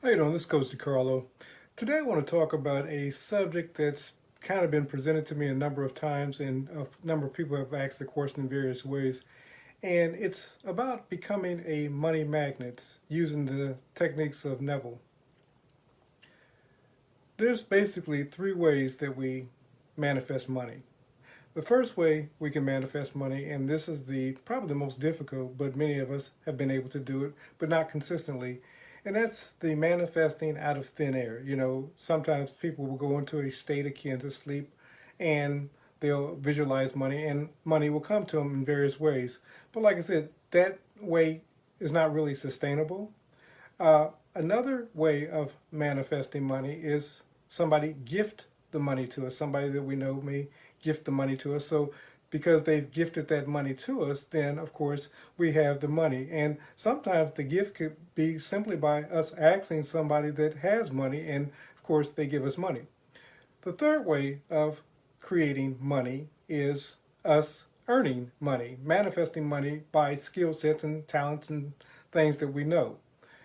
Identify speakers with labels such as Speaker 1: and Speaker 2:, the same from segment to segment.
Speaker 1: How you doing? This is Coach DiCarlo. Today I want to talk about a subject that's kind of been presented to me a number of times, and a number of people have asked the question in various ways. And it's about becoming a money magnet using the techniques of Neville. There's basically three ways that we manifest money. The first way we can manifest money, and this is the probably the most difficult, but many of us have been able to do it, but not consistently. And that's the manifesting out of thin air. Sometimes people will go into a state akin to sleep and they'll visualize money and money will come to them in various ways. But like I said, that way is not really sustainable. Another way of manifesting money is somebody gift the money to us. Somebody that we know may gift the money to us. So because they've gifted that money to us, then of course we have the money. And sometimes the gift could be simply by us asking somebody that has money, and of course they give us money. The third way of creating money is us earning money, manifesting money by skill sets and talents and things that we know.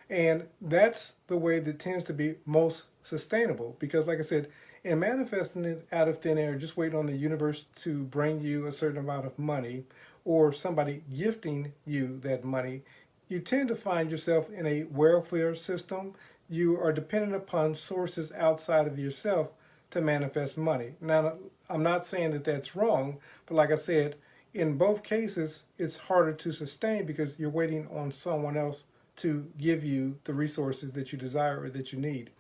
Speaker 1: And that's the way that tends to be most sustainable because, like I said, in manifesting it out of thin air, just waiting on the universe to bring you a certain amount of money or somebody gifting you that money, you tend to find yourself in a welfare system. You are dependent upon sources outside of yourself to manifest money. Now, I'm not saying that that's wrong, but like I said, in both cases, it's harder to sustain because you're waiting on someone else to give you the resources that you desire or that you need.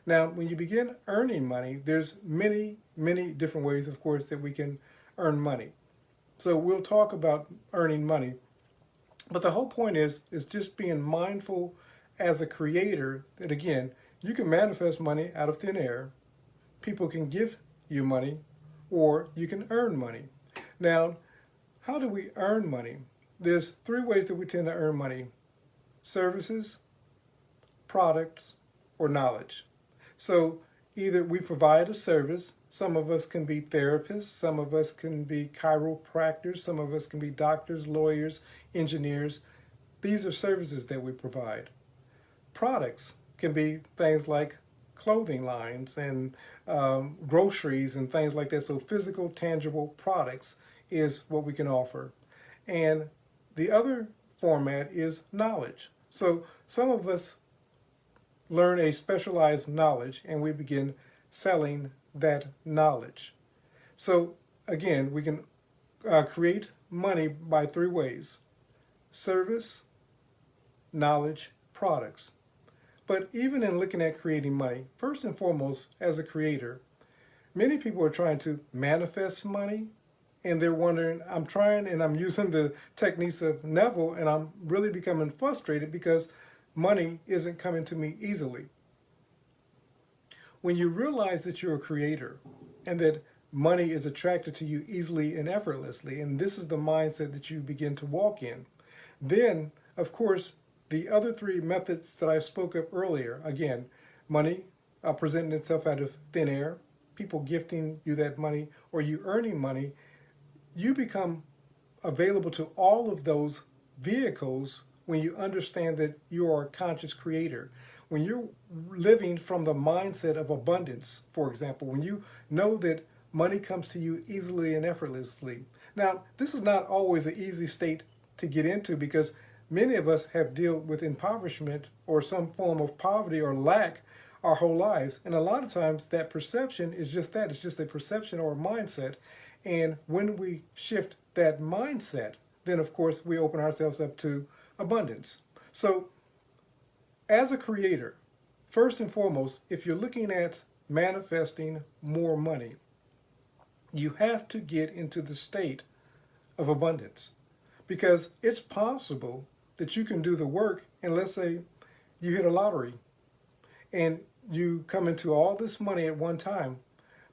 Speaker 1: Now, when you begin earning money, there's many, many different ways, of course, that we can earn money. So we'll talk about earning money. But the whole point is just being mindful as a creator that, again, you can manifest money out of thin air. People can give you money, or you can earn money. Now, how do we earn money? There's three ways that we tend to earn money: services, products, or knowledge. So either we provide a service, some of us can be therapists, some of us can be chiropractors, some of us can be doctors, lawyers, engineers. These are services that we provide. Products can be things like clothing lines and groceries and things like that. So physical, tangible products is what we can offer. And the other format is knowledge. So some of us learn a specialized knowledge and we begin selling that knowledge. So again, we can create money by three ways: service, knowledge, products. But even in looking at creating money, first and foremost, as a creator, many people are trying to manifest money and they're wondering, I'm trying and I'm using the techniques of Neville and I'm really becoming frustrated because money isn't coming to me easily. When you realize that you're a creator and that money is attracted to you easily and effortlessly, and this is the mindset that you begin to walk in, then, of course, the other three methods that I spoke of earlier, again, money presenting itself out of thin air, people gifting you that money, or you earning money, you become available to all of those vehicles when you understand that you are a conscious creator. When you're living from the mindset of abundance, for example, when you know that money comes to you easily and effortlessly. Now, this is not always an easy state to get into because many of us have dealt with impoverishment or some form of poverty or lack our whole lives. And a lot of times that perception is just that. It's just a perception or a mindset. And when we shift that mindset, then of course we open ourselves up to abundance. So as a creator, first and foremost, if you're looking at manifesting more money, you have to get into the state of abundance because it's possible that you can do the work and let's say you hit a lottery and you come into all this money at one time,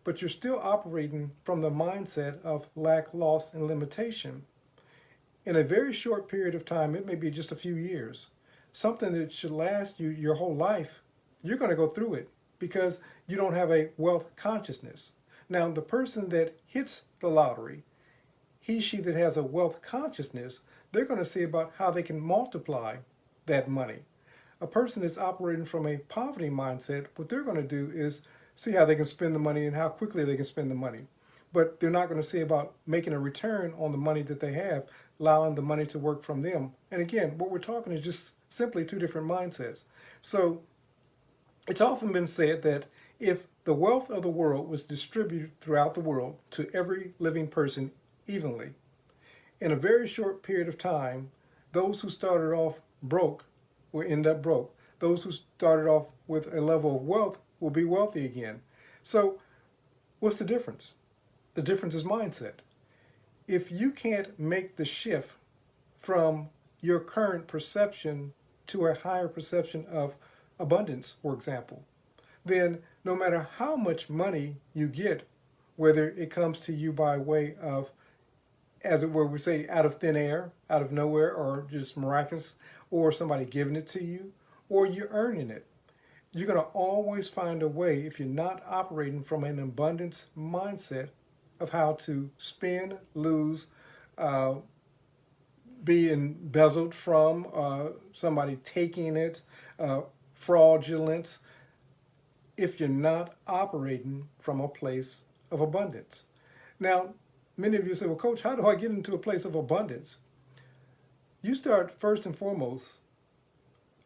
Speaker 1: but you're still operating from the mindset of lack, loss, and limitation. In a very short period of time, it may be just a few years, something that should last you your whole life, you're going to go through it because you don't have a wealth consciousness. Now, the person that hits the lottery, she that has a wealth consciousness, they're going to see about how they can multiply that money. A person that's operating from a poverty mindset, what they're going to do is see how they can spend the money and how quickly they can spend the money. But they're not going to see about making a return on the money that they have, allowing the money to work from them. And again, what we're talking is just simply two different mindsets. So it's often been said that if the wealth of the world was distributed throughout the world to every living person evenly, in a very short period of time, those who started off broke will end up broke. Those who started off with a level of wealth will be wealthy again. So what's the difference? The difference is mindset. If you can't make the shift from your current perception to a higher perception of abundance, for example, then no matter how much money you get, whether it comes to you by way of, as it were, we say out of thin air, out of nowhere, or just miraculous, or somebody giving it to you, or you're earning it, you're going to always find a way, if you're not operating from an abundance mindset, of how to spend, lose, be embezzled from, somebody taking it, fraudulent, if you're not operating from a place of abundance. Now, many of you say, well, Coach, how do I get into a place of abundance? You start first and foremost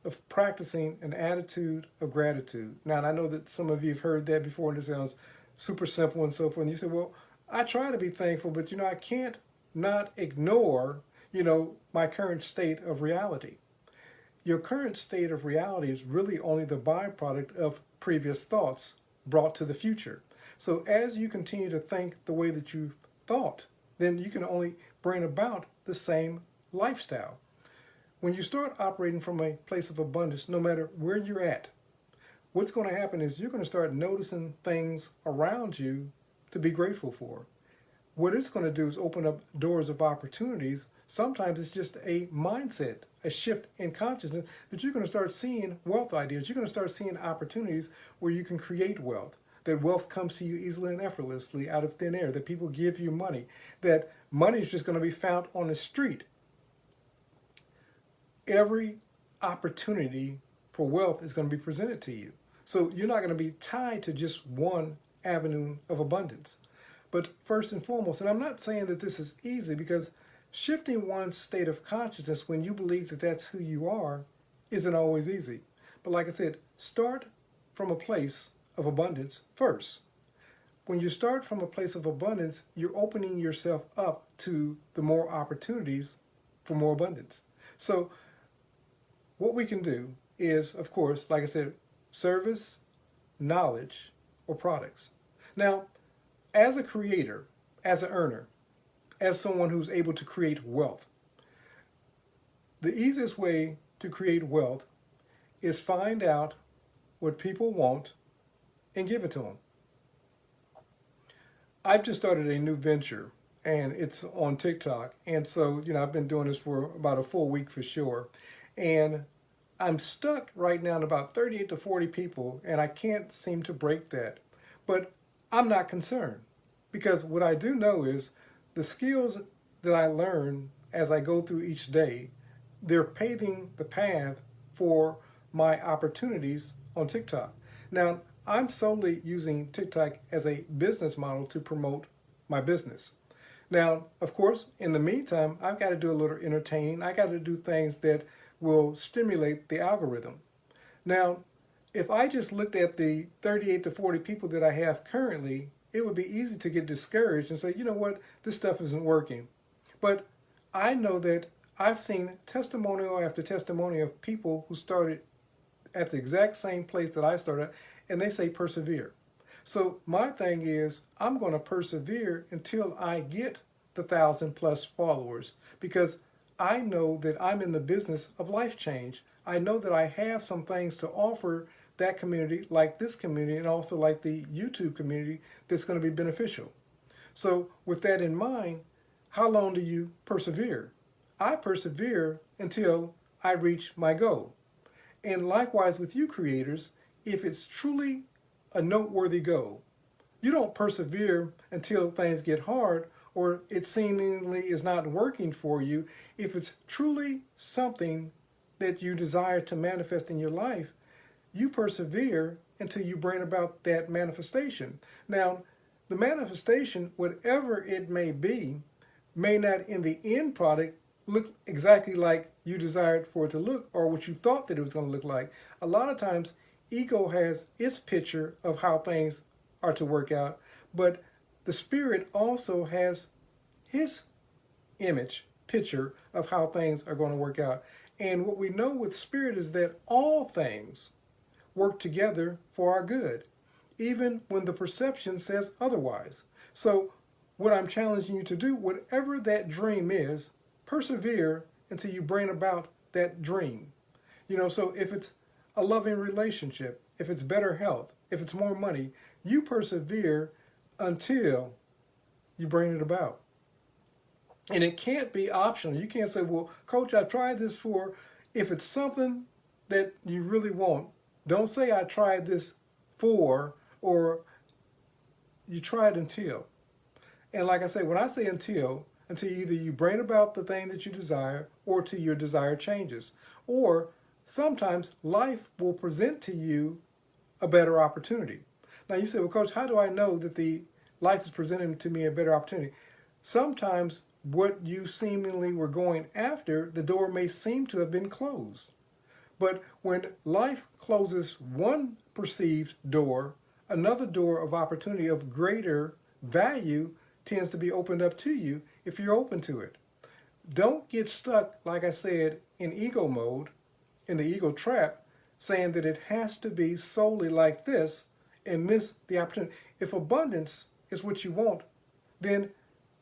Speaker 1: of practicing an attitude of gratitude. Now, and I know that some of you have heard that before, and it sounds super simple and so forth. And you say, well, I try to be thankful, but, I can't not ignore, my current state of reality. Your current state of reality is really only the byproduct of previous thoughts brought to the future. So as you continue to think the way that you thought, then you can only bring about the same lifestyle. When you start operating from a place of abundance, no matter where you're at, what's going to happen is you're going to start noticing things around you to be grateful for. What it's going to do is open up doors of opportunities. Sometimes it's just a mindset, a shift in consciousness that you're going to start seeing wealth ideas. You're going to start seeing opportunities where you can create wealth, that wealth comes to you easily and effortlessly out of thin air, that people give you money, that money is just going to be found on the street. Every opportunity for wealth is going to be presented to you. So you're not going to be tied to just one avenue of abundance. But first and foremost, and I'm not saying that this is easy, because shifting one's state of consciousness when you believe that that's who you are isn't always easy. But like I said, start from a place of abundance first. When you start from a place of abundance, you're opening yourself up to the more opportunities for more abundance. So what we can do is, of course, like I said, service, knowledge, or products. Now, as a creator, as an earner, as someone who's able to create wealth, the easiest way to create wealth is find out what people want and give it to them. I've just started a new venture, and it's on TikTok. And so, I've been doing this for about a full week for sure. And I'm stuck right now at about 38 to 40 people, and I can't seem to break that. But I'm not concerned, because what I do know is the skills that I learn as I go through each day, they're paving the path for my opportunities on TikTok. Now, I'm solely using TikTok as a business model to promote my business. Now, of course, in the meantime, I've got to do a little entertaining. I got to do things that will stimulate the algorithm. Now, if I just looked at the 38 to 40 people that I have currently, it would be easy to get discouraged and say, you know what, this stuff isn't working. But I know that I've seen testimonial after testimonial of people who started at the exact same place that I started, and they say persevere. So my thing is, I'm going to persevere until I get the 1,000+ followers, because I know that I'm in the business of life change. I know that I have some things to offer that community, like this community, and also like the YouTube community, that's going to be beneficial. So with that in mind, how long do you persevere? I persevere until I reach my goal. And likewise with you creators, if it's truly a noteworthy goal, you don't persevere until things get hard or it seemingly is not working for you. If it's truly something that you desire to manifest in your life, you persevere until you bring about that manifestation. Now, the manifestation, whatever it may not in the end product look exactly like you desired for it to look or what you thought that it was going to look like. A lot of times, ego has its picture of how things are to work out, but the spirit also has his image, picture of how things are going to work out. And what we know with spirit is that all things work together for our good, even when the perception says otherwise. So what I'm challenging you to do, whatever that dream is, persevere until you bring about that dream. So if it's a loving relationship, if it's better health, if it's more money, you persevere until you bring it about. And it can't be optional. You can't say, well, coach, I tried this for, if it's something that you really want, don't say I tried this for, or you tried until. And like I say, when I say until either you bring about the thing that you desire or till your desire changes. Or sometimes life will present to you a better opportunity. Now you say, well, coach, how do I know that the life is presenting to me a better opportunity? Sometimes what you seemingly were going after, the door may seem to have been closed. But when life closes one perceived door, another door of opportunity of greater value tends to be opened up to you if you're open to it. Don't get stuck, like I said, in ego mode, in the ego trap, saying that it has to be solely like this and miss the opportunity. If abundance is what you want, then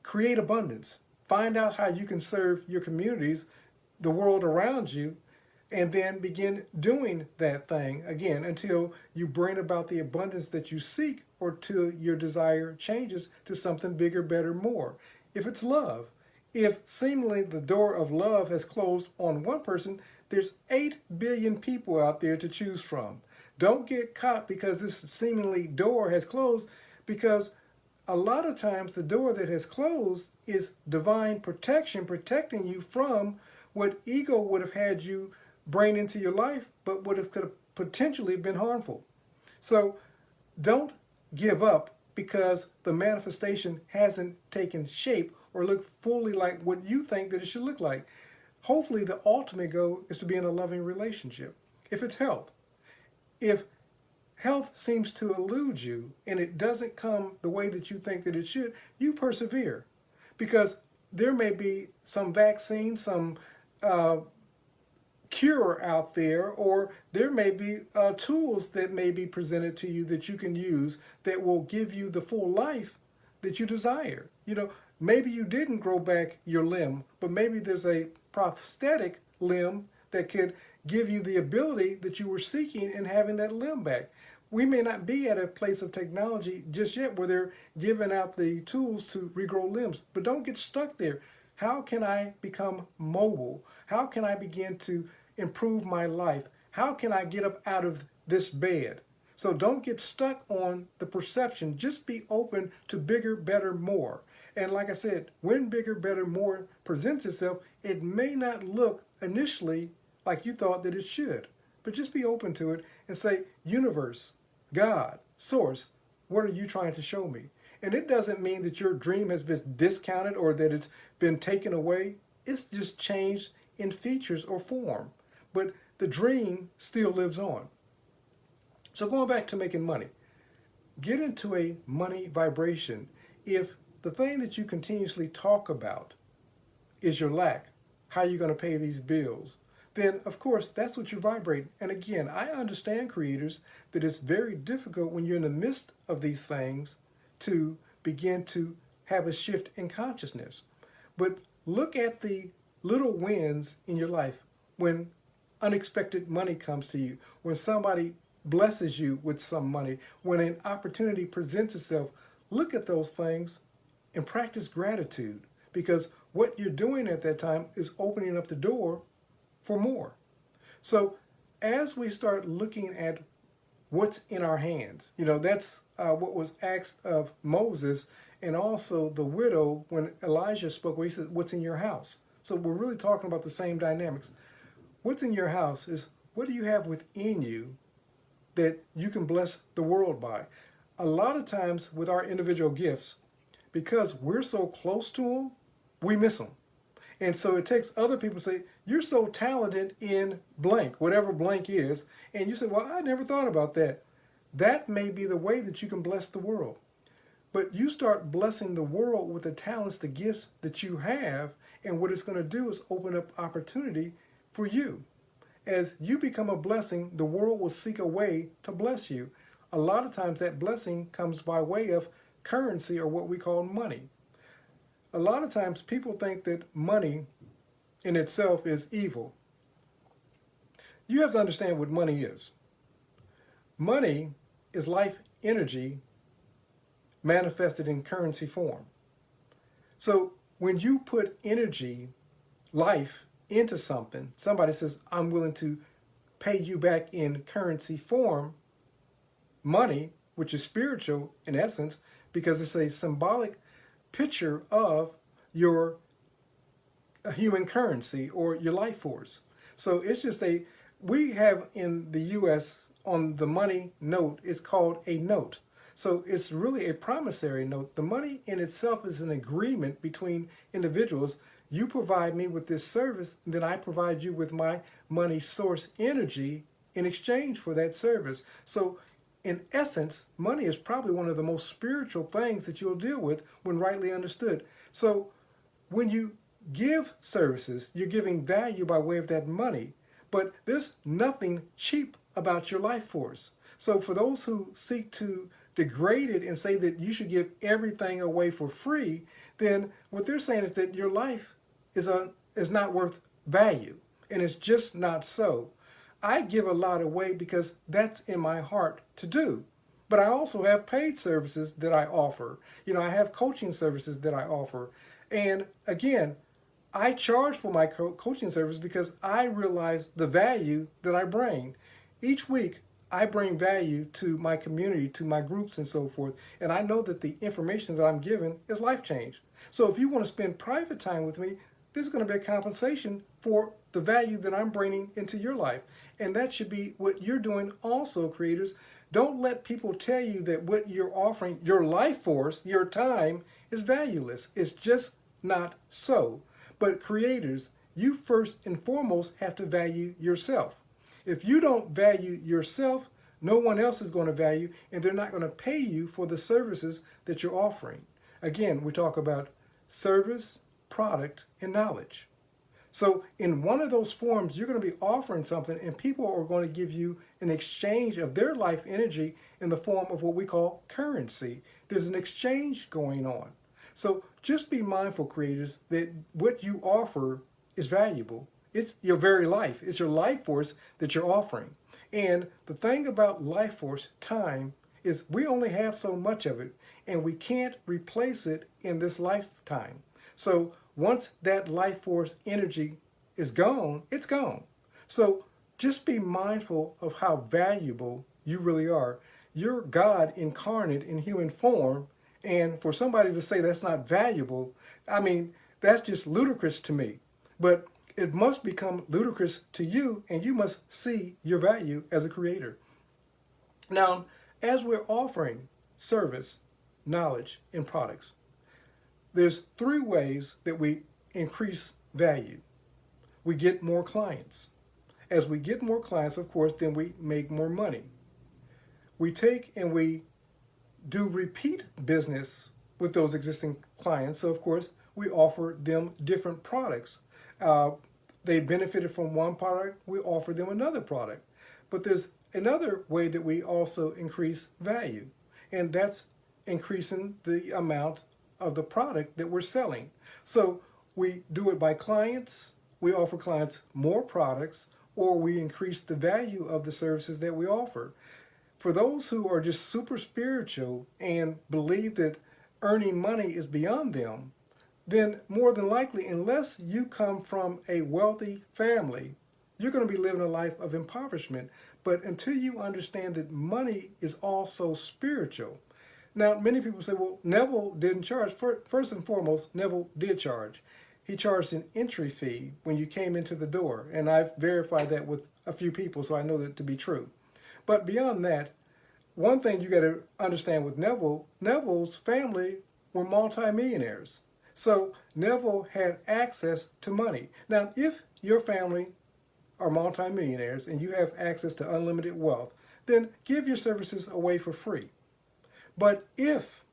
Speaker 1: create abundance. Find out how you can serve your communities, the world around you, and then begin doing that thing again until you bring about the abundance that you seek or till your desire changes to something bigger, better, more. If it's love, if seemingly the door of love has closed on one person, there's 8 billion people out there to choose from. Don't get caught because this seemingly door has closed, because a lot of times the door that has closed is divine protection, protecting you from what ego would have had you bring into your life, but could have potentially been harmful. So don't give up because the manifestation hasn't taken shape or looked fully like what you think that it should look like. Hopefully the ultimate goal is to be in a loving relationship. If it's health, if health seems to elude you and it doesn't come the way that you think that it should, you persevere, because there may be some vaccine, some cure out there, or there may be tools that may be presented to you that you can use that will give you the full life that you desire. Maybe you didn't grow back your limb, but maybe there's a prosthetic limb that could give you the ability that you were seeking in having that limb back. We may not be at a place of technology just yet where they're giving out the tools to regrow limbs, but don't get stuck there. How can I become mobile? How can I begin to improve my life? How can I get up out of this bed? So don't get stuck on the perception. Just be open to bigger, better, more. And like I said, when bigger, better, more presents itself, it may not look initially like you thought that it should. But just be open to it and say, universe, God, source, what are you trying to show me? And it doesn't mean that your dream has been discounted or that it's been taken away. It's just changed in features or form. But the dream still lives on. So going back to making money, get into a money vibration. If the thing that you continuously talk about is your lack, how are you going to pay these bills, then of course that's what you vibrate. And again, I understand, creators, that it's very difficult when you're in the midst of these things to begin to have a shift in consciousness. But look at the little wins in your life when unexpected money comes to you, when somebody blesses you with some money, when an opportunity presents itself. Look at those things and practice gratitude, because what you're doing at that time is opening up the door for more. So as we start looking at what's in our hands, that's what was asked of Moses, and also the widow when Elijah spoke, where he said, what's in your house? So we're really talking about the same dynamics. What's in your house is what do you have within you that you can bless the world by. A lot of times with our individual gifts, because we're so close to them, we miss them. And so it takes other people to say, you're so talented in blank, whatever blank is. And you say, well, I never thought about that. That may be the way that you can bless the world. But you start blessing the world with the talents, the gifts that you have. And what it's going to do is open up opportunity for you. As you become a blessing, the world will seek a way to bless you. A lot of times that blessing comes by way of currency, or what we call money. A lot of times people think that money in itself is evil. You have to understand what money is. Money is life energy manifested in currency form. So when you put energy, life, into something, somebody says, I'm willing to pay you back in currency form, money, which is spiritual in essence, because it's a symbolic picture of your human currency or your life force. So it's just we have in the U.S. on the money note, it's called a note. So it's really a promissory note. The money in itself is an agreement between individuals. You provide me with this service, then I provide you with my money source energy in exchange for that service. So in essence, money is probably one of the most spiritual things that you'll deal with when rightly understood. So when you give services, you're giving value by way of that money, but there's nothing cheap about your life force. So for those who seek to degrade it and say that you should give everything away for free, then what they're saying is that your life is not worth value, and it's just not so. I give a lot away because that's in my heart to do. But I also have paid services that I offer. I have coaching services that I offer. And again, I charge for my coaching service because I realize the value that I bring. Each week, I bring value to my community, to my groups and so forth. And I know that the information that I'm given is life change. So if you want to spend private time with me, there's going to be a compensation for the value that I'm bringing into your life. And that should be what you're doing also, creators. Don't let people tell you that what you're offering, your life force, your time, is valueless. It's just not so. But creators, you first and foremost have to value yourself. If you don't value yourself, no one else is going to value, and they're not going to pay you for the services that you're offering. Again, we talk about service, product, and knowledge. So in one of those forms, you're going to be offering something, and people are going to give you an exchange of their life energy in the form of what we call currency. There's an exchange going on. So just be mindful, creators, that what you offer is valuable. It's your very life. It's your life force that you're offering. And the thing about life force, time, is we only have so much of it, and we can't replace it in this lifetime. So once that life force energy is gone, it's gone. So just be mindful of how valuable you really are. You're God incarnate in human form, and for somebody to say that's not valuable, I mean, that's just ludicrous to me. But it must become ludicrous to you, and you must see your value as a creator. Now, as we're offering service, knowledge, and products, there's three ways that we increase value. We get more clients. As we get more clients, of course, then we make more money. We take and we do repeat business with those existing clients. So, of course, we offer them different products. They benefited from one product, we offer them another product. But there's another way that we also increase value, and that's increasing the amount of the product that we're selling. So we do it by clients, we offer clients more products, or we increase the value of the services that we offer. For those who are just super spiritual and believe that earning money is beyond them, then more than likely, unless you come from a wealthy family, you're going to be living a life of impoverishment. But until you understand that money is also spiritual. Now, many people say, well, Neville didn't charge. First and foremost, Neville did charge. he charged an entry fee when you came into the door. And I've verified that with a few people, so I know that to be true. But beyond that, one thing you got to understand with Neville's family were multimillionaires. So Neville had access to money. Now, if your family are multimillionaires and you have access to unlimited wealth, then give your services away for free. But if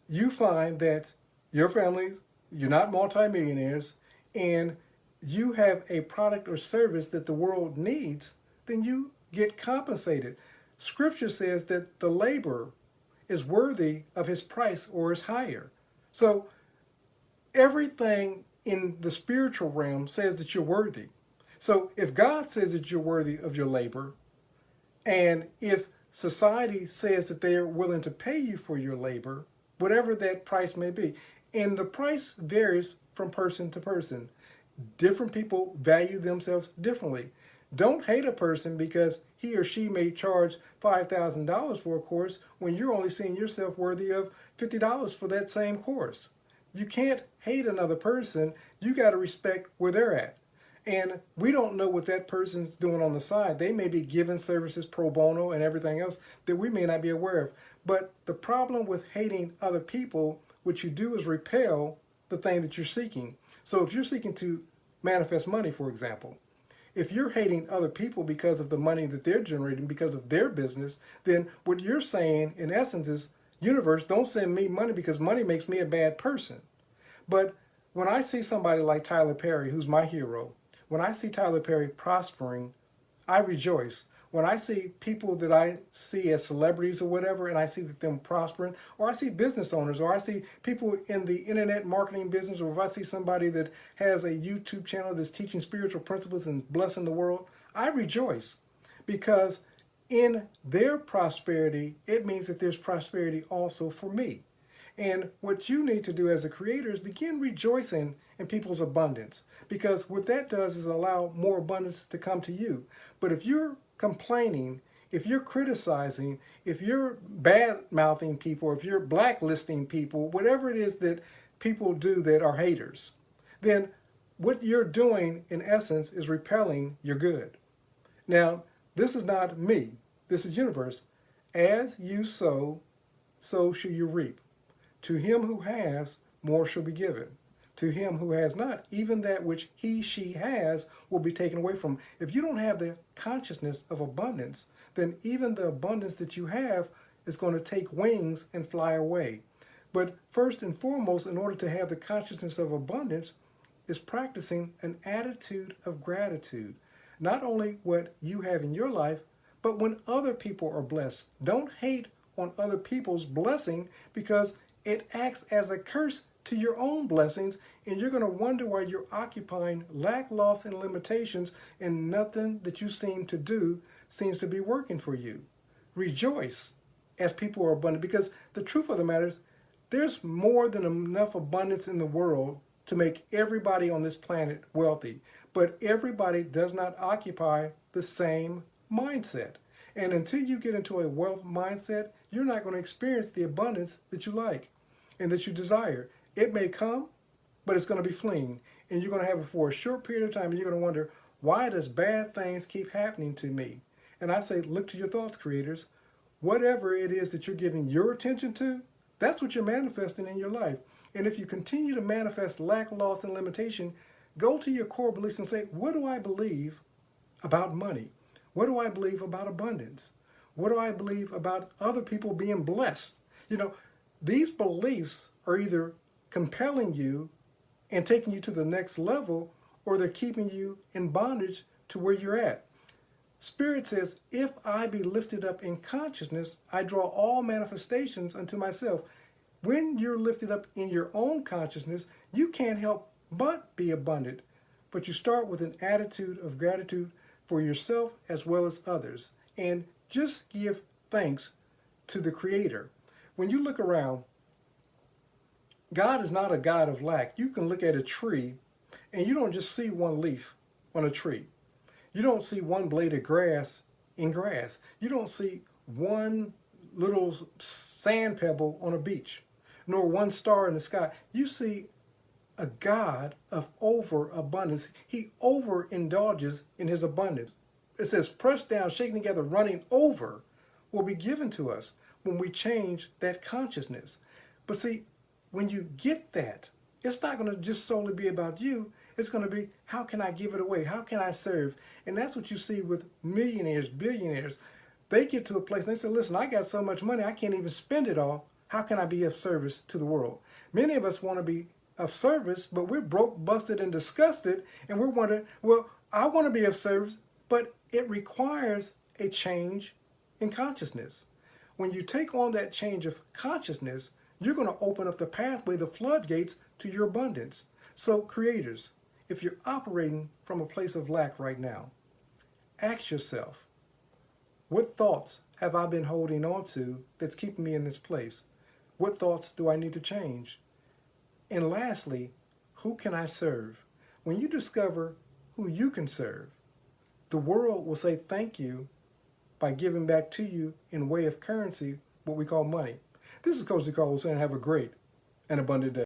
Speaker 1: you find that your families, you're not multimillionaires, and you have a product or service that the world needs, then you get compensated. Scripture says that the laborer is worthy of his price or is higher. So everything in the spiritual realm says that you're worthy. So if God says that you're worthy of your labor, and if society says that they are willing to pay you for your labor, whatever that price may be, and the price varies from person to person. Different people value themselves differently. Don't hate a person because he or she may charge $5,000 for a course when you're only seeing yourself worthy of $50 for that same course. You can't hate another person. You got to respect where they're at. And we don't know what that person's doing on the side. They may be giving services pro bono and everything else that we may not be aware of. But the problem with hating other people, what you do is repel the thing that you're seeking. So if you're seeking to manifest money, for example, if you're hating other people because of the money that they're generating, because of their business, then what you're saying, in essence, is, universe, don't send me money because money makes me a bad person. But when I see somebody like Tyler Perry, who's my hero, when I see Tyler Perry prospering, I rejoice. When I see people that I see as celebrities or whatever, and I see that them prospering, or I see business owners, or I see people in the internet marketing business, or if I see somebody that has a YouTube channel that's teaching spiritual principles and blessing the world, I rejoice. Because in their prosperity, it means that there's prosperity also for me. And what you need to do as a creator is begin rejoicing in people's abundance. Because what that does is allow more abundance to come to you. But if you're complaining, if you're criticizing, if you're bad-mouthing people, or if you're blacklisting people, whatever it is that people do that are haters, then what you're doing, in essence, is repelling your good. Now, this is not me. This is universe. As you sow, so shall you reap. To him who has, more shall be given. To him who has not, even that which he, she has will be taken away from him. If you don't have the consciousness of abundance, then even the abundance that you have is going to take wings and fly away. But first and foremost, in order to have the consciousness of abundance, is practicing an attitude of gratitude. Not only what you have in your life, but when other people are blessed. Don't hate on other people's blessing, because it acts as a curse to your own blessings, and you're going to wonder why you're occupying lack, loss, and limitations, and nothing that you seem to do seems to be working for you. Rejoice as people are abundant, because the truth of the matter is there's more than enough abundance in the world to make everybody on this planet wealthy, but everybody does not occupy the same mindset. And until you get into a wealth mindset, you're not going to experience the abundance that you like and that you desire. It may come, but it's going to be fleeting. And you're going to have it for a short period of time, and you're going to wonder, why does bad things keep happening to me? And I say, look to your thoughts, creators. Whatever it is that you're giving your attention to, that's what you're manifesting in your life. And if you continue to manifest lack, loss, and limitation, go to your core beliefs and say, what do I believe about money? What do I believe about abundance? What do I believe about other people being blessed? You know, these beliefs are either compelling you and taking you to the next level, or they're keeping you in bondage to where you're at. Spirit says, if I be lifted up in consciousness, I draw all manifestations unto myself. When you're lifted up in your own consciousness, you can't help but be abundant. But you start with an attitude of gratitude for yourself as well as others. And just give thanks to the Creator. When you look around, God is not a God of lack. You can look at a tree and you don't just see one leaf on a tree. You don't see one blade of grass in grass. You don't see one little sand pebble on a beach, nor one star in the sky. You see a God of overabundance. He overindulges in his abundance. It says, pressed down, shaken together, running over will be given to us when we change that consciousness. But see, when you get that, it's not going to just solely be about you. It's going to be, how can I give it away? How can I serve? And that's what you see with millionaires, billionaires. They get to a place and they say, listen, I got so much money, I can't even spend it all. How can I be of service to the world? Many of us want to be of service, but we're broke, busted, and disgusted. And we're wondering, well, I want to be of service, but it requires a change in consciousness. When you take on that change of consciousness, you're going to open up the pathway, the floodgates to your abundance. So creators, if you're operating from a place of lack right now, ask yourself, what thoughts have I been holding on to that's keeping me in this place? What thoughts do I need to change? And lastly, who can I serve? When you discover who you can serve, the world will say thank you by giving back to you in way of currency, what we call money. This is Coach DeCarlo saying have a great and abundant day.